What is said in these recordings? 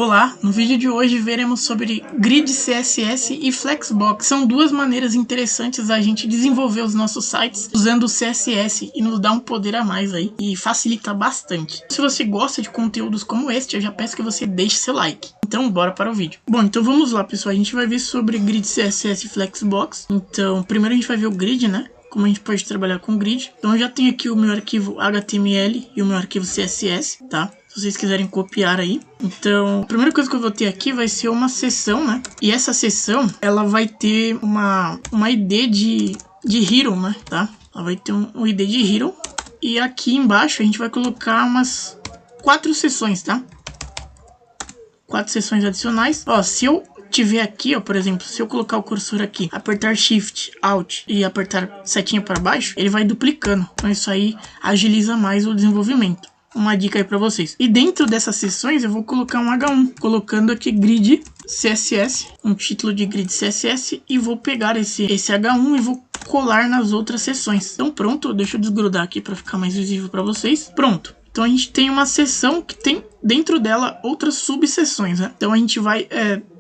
Olá, no vídeo de hoje veremos sobre Grid CSS e Flexbox. São duas maneiras interessantes da gente desenvolver os nossos sites usando o CSS e nos dá um poder a mais aí e facilita bastante. Se você gosta de conteúdos como este, eu já peço que você deixe seu like. Então bora para o vídeo. Bom, então vamos lá pessoal, a gente vai ver sobre Grid CSS e Flexbox. Então primeiro a gente vai ver o Grid, né? Como a gente pode trabalhar com Grid. Então eu já tenho aqui o meu arquivo HTML e o meu arquivo CSS, tá? Se vocês quiserem copiar aí. Então, a primeira coisa que eu vou ter aqui vai ser uma seção, né? E essa seção, ela vai ter uma ID de hero, né? Tá? Ela vai ter um ID de hero. E aqui embaixo a gente vai colocar umas 4 seções, tá? 4 seções adicionais. Ó, se eu tiver aqui, ó, por exemplo, se eu colocar o cursor aqui, apertar Shift, Alt e apertar setinha para baixo, ele vai duplicando. Então isso aí agiliza mais o desenvolvimento. Uma dica aí para vocês. E dentro dessas seções eu vou colocar um H1, colocando aqui Grid CSS, um título de Grid CSS, e vou pegar esse H1 e vou colar nas outras seções. Então pronto, deixa eu desgrudar aqui para ficar mais visível para vocês. Pronto. Então a gente tem uma seção que tem dentro dela outras subseções, né? Então a gente vai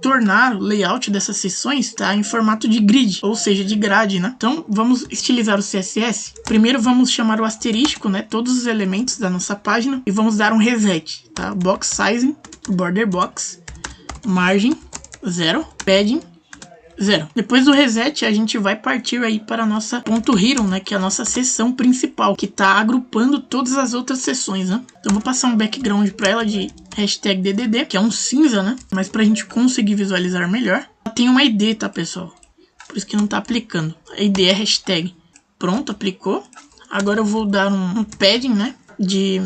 tornar o layout dessas seções, tá, em formato de grid, ou seja, de grade, né? Então vamos estilizar o CSS. Primeiro vamos chamar o asterístico, né? Todos os elementos da nossa página e vamos dar um reset, tá? Box sizing, border box, margin 0, padding 0. Depois do reset, a gente vai partir aí para a nossa .hero, né, que é a nossa seção principal, que está agrupando todas as outras seções, né? Então vou passar um background para ela de #DDD, que é um cinza, né? Mas para a gente conseguir visualizar melhor, tem uma ID, tá, pessoal? Por isso que não está aplicando. A ID é hashtag. Pronto, aplicou. Agora eu vou dar um padding, né, de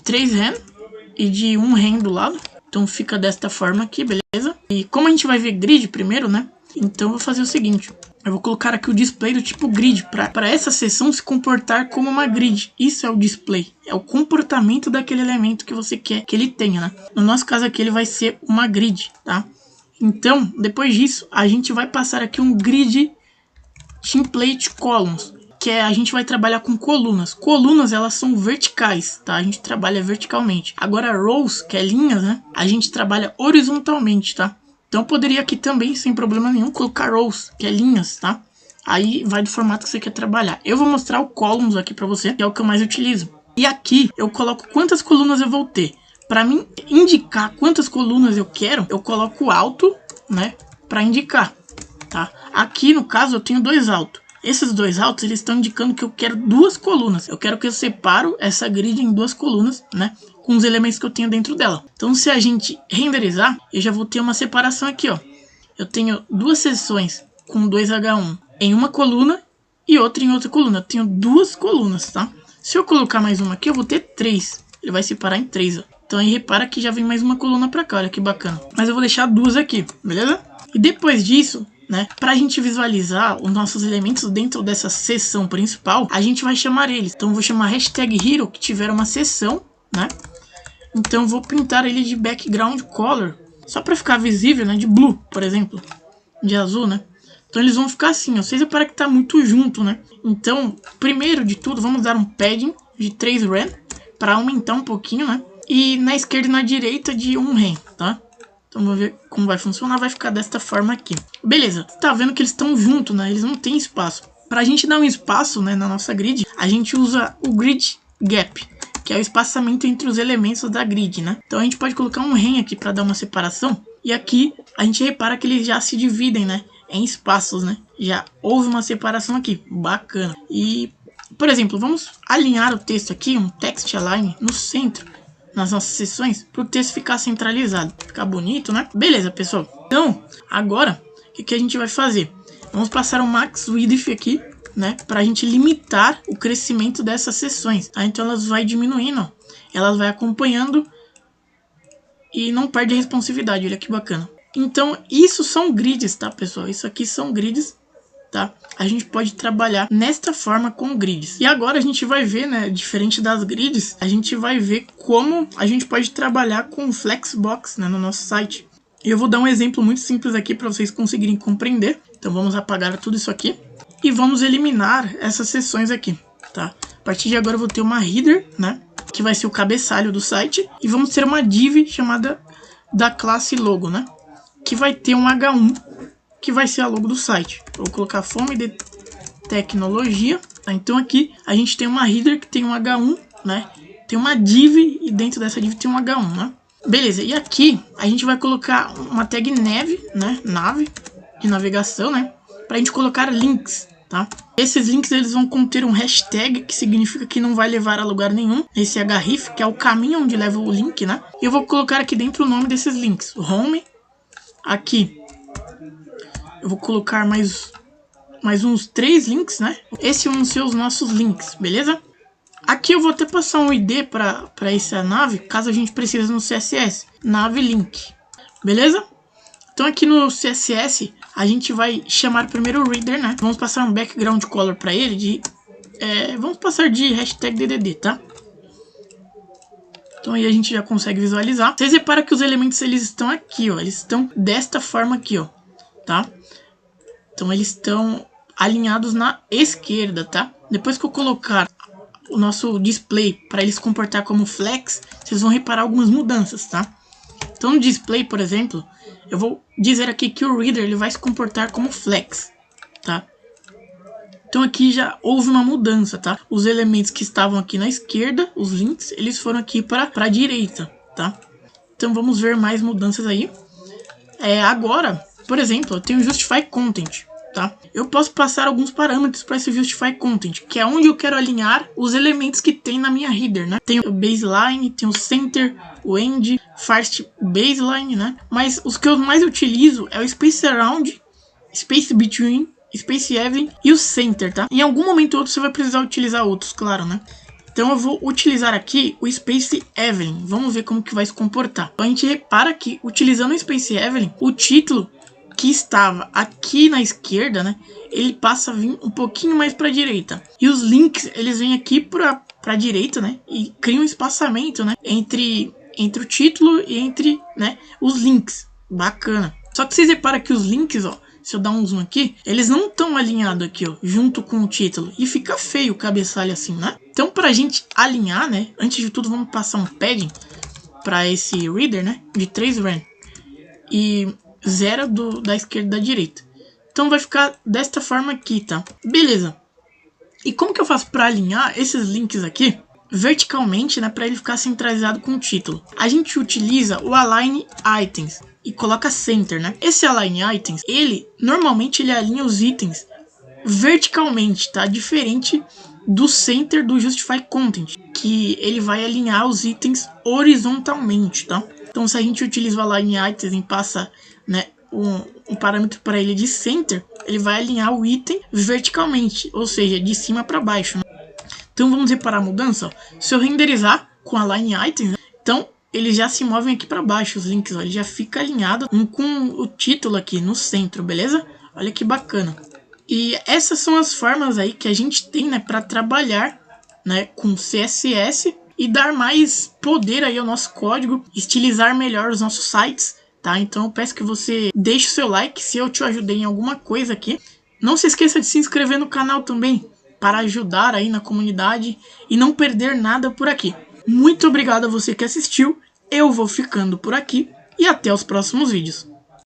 3 rem e de 1 rem do lado. Então fica desta forma aqui, beleza? E como a gente vai ver grid primeiro, né? Então eu vou fazer o seguinte, eu vou colocar aqui o display do tipo grid, para essa seção se comportar como uma grid. Isso é o display, é o comportamento daquele elemento que você quer que ele tenha, né? No nosso caso aqui ele vai ser uma grid, tá? Então, depois disso, a gente vai passar aqui um grid template columns, que é, a gente vai trabalhar com colunas. Colunas, elas são verticais, tá? A gente trabalha verticalmente. Agora rows, que é linhas, né? A gente trabalha horizontalmente, tá? Então eu poderia aqui também, sem problema nenhum, colocar rows, que é linhas, tá? Aí vai do formato que você quer trabalhar. Eu vou mostrar o columns aqui pra você, que é o que eu mais utilizo. E aqui eu coloco quantas colunas eu vou ter. Para mim indicar quantas colunas eu quero, eu coloco alto, né? Para indicar, tá? Aqui no caso eu tenho 2 altos. Esses 2 altos, eles estão indicando que eu quero 2 colunas. Eu quero que eu separo essa grid em 2 colunas, né? Com os elementos que eu tenho dentro dela. Então se a gente renderizar, eu já vou ter uma separação aqui, ó. Eu tenho 2 seções com 2 H1 em uma coluna e outra em outra coluna. Eu tenho 2 colunas, tá? Se eu colocar mais uma aqui, eu vou ter 3. Ele vai separar em 3, ó. Então aí repara que já vem mais uma coluna pra cá, olha que bacana. Mas eu vou deixar 2 aqui, beleza? E depois disso, né, para a gente visualizar os nossos elementos dentro dessa seção principal, a gente vai chamar eles. Então eu vou chamar #hero que tiver uma seção, né? Então eu vou pintar ele de background color, só para ficar visível, né, de blue, por exemplo, de azul, né? Então eles vão ficar assim, ó, vocês reparam que tá muito junto, né? Então, primeiro de tudo, vamos dar um padding de 3 rem para aumentar um pouquinho, né? E na esquerda e na direita de 1 rem, tá? Então vamos ver como vai funcionar, vai ficar desta forma aqui. Beleza, tá vendo que eles estão juntos, né? Eles não têm espaço. Para a gente dar um espaço, né, na nossa grid, a gente usa o grid gap, que é o espaçamento entre os elementos da grid, né? Então a gente pode colocar um rem aqui para dar uma separação. E aqui a gente repara que eles já se dividem, né, em espaços, né? Já houve uma separação aqui, bacana. E, por exemplo, vamos alinhar o texto aqui, um text align no centro, nas nossas seções, para o texto ficar centralizado, ficar bonito, né? Beleza, pessoal. Então, agora, o que a gente vai fazer? Vamos passar um max width aqui, né? Para a gente limitar o crescimento dessas seções. Tá? Então, elas vai diminuindo, ó. Elas vai acompanhando e não perde a responsividade. Olha que bacana. Então, isso são grids, tá, pessoal? Isso aqui são grids, tá? A gente pode trabalhar nesta forma com grids. E agora a gente vai ver, né, diferente das grids, a gente vai ver como a gente pode trabalhar com Flexbox, né, no nosso site. E eu vou dar um exemplo muito simples aqui para vocês conseguirem compreender. Então vamos apagar tudo isso aqui e vamos eliminar essas seções aqui, tá? A partir de agora eu vou ter uma header, né, que vai ser o cabeçalho do site, e vamos ter uma div chamada da classe logo, né? Que vai ter um H1, que vai ser a logo do site. Eu vou colocar fome de tecnologia. Tá? Então aqui a gente tem uma header que tem um H1, né? Tem uma div e dentro dessa div tem um H1, né? Beleza, e aqui a gente vai colocar uma tag nav, né? Nave de navegação, né? Pra gente colocar links, tá? Esses links eles vão conter um hashtag, que significa que não vai levar a lugar nenhum. Esse href, que é o caminho onde leva o link, né? E eu vou colocar aqui dentro o nome desses links. Home. Aqui eu vou colocar mais uns 3 links, né? Esses vão ser os nossos links, beleza? Aqui eu vou até passar um ID para essa nave, caso a gente precise no CSS. Nave link, beleza? Então aqui no CSS a gente vai chamar primeiro o reader, né? Vamos passar um background color para ele vamos passar de hashtag DDD, tá? Então aí a gente já consegue visualizar. Vocês reparam que os elementos eles estão aqui, ó. Eles estão desta forma aqui, ó, tá? Então eles estão alinhados na esquerda, tá? Depois que eu colocar o nosso display para ele se comportar como flex, vocês vão reparar algumas mudanças, tá? Então no display, por exemplo, eu vou dizer aqui que o reader ele vai se comportar como flex, tá? Então aqui já houve uma mudança, tá? Os elementos que estavam aqui na esquerda, os links, eles foram aqui para a direita, tá? Então vamos ver mais mudanças aí. Agora, por exemplo, eu tenho Justify Content, tá? Eu posso passar alguns parâmetros para esse Justify Content, que é onde eu quero alinhar os elementos que tem na minha header, né? Tem o baseline, tem o center, o end, first baseline, né? Mas os que eu mais utilizo é o space around, space between, space even e o center, tá? Em algum momento ou outro você vai precisar utilizar outros, claro, né? Então eu vou utilizar aqui o Space Evelyn. Vamos ver como que vai se comportar. Então a gente repara que utilizando o Space Evelyn, o título que estava aqui na esquerda, né? Ele passa a vir um pouquinho mais para a direita. E os links, eles vêm aqui para a direita, né? E criam um espaçamento, né? Entre o título e entre, né, os links. Bacana. Só que vocês reparam que os links, ó, se eu dar um zoom aqui, eles não estão alinhados aqui, ó, junto com o título. E fica feio o cabeçalho assim, né? Então, pra gente alinhar, né? Antes de tudo, vamos passar um padding para esse reader, né? De 3 rand. E 0 da esquerda e da direita. Então, vai ficar desta forma aqui, tá? Beleza. E como que eu faço para alinhar esses links aqui verticalmente, né? Para ele ficar centralizado com o título. A gente utiliza o Align Items e coloca Center, né? Esse Align Items, normalmente ele alinha os itens verticalmente, tá? Diferente do Center do Justify Content, que ele vai alinhar os itens horizontalmente, tá? Então se a gente utiliza o Align Items e passa, né, um parâmetro para ele de Center, ele vai alinhar o item verticalmente, ou seja, de cima para baixo, né? Então vamos reparar a mudança, ó. Se eu renderizar com Align Items, né, então eles já se movem aqui para baixo, os links, ó, ele já fica alinhado com o título aqui no centro, beleza? Olha que bacana. E essas são as formas aí que a gente tem, né, para trabalhar, né, com CSS e dar mais poder aí ao nosso código, estilizar melhor os nossos sites, tá? Então eu peço que você deixe o seu like se eu te ajudei em alguma coisa aqui. Não se esqueça de se inscrever no canal também, para ajudar aí na comunidade e não perder nada por aqui. Muito obrigado a você que assistiu, eu vou ficando por aqui e até os próximos vídeos.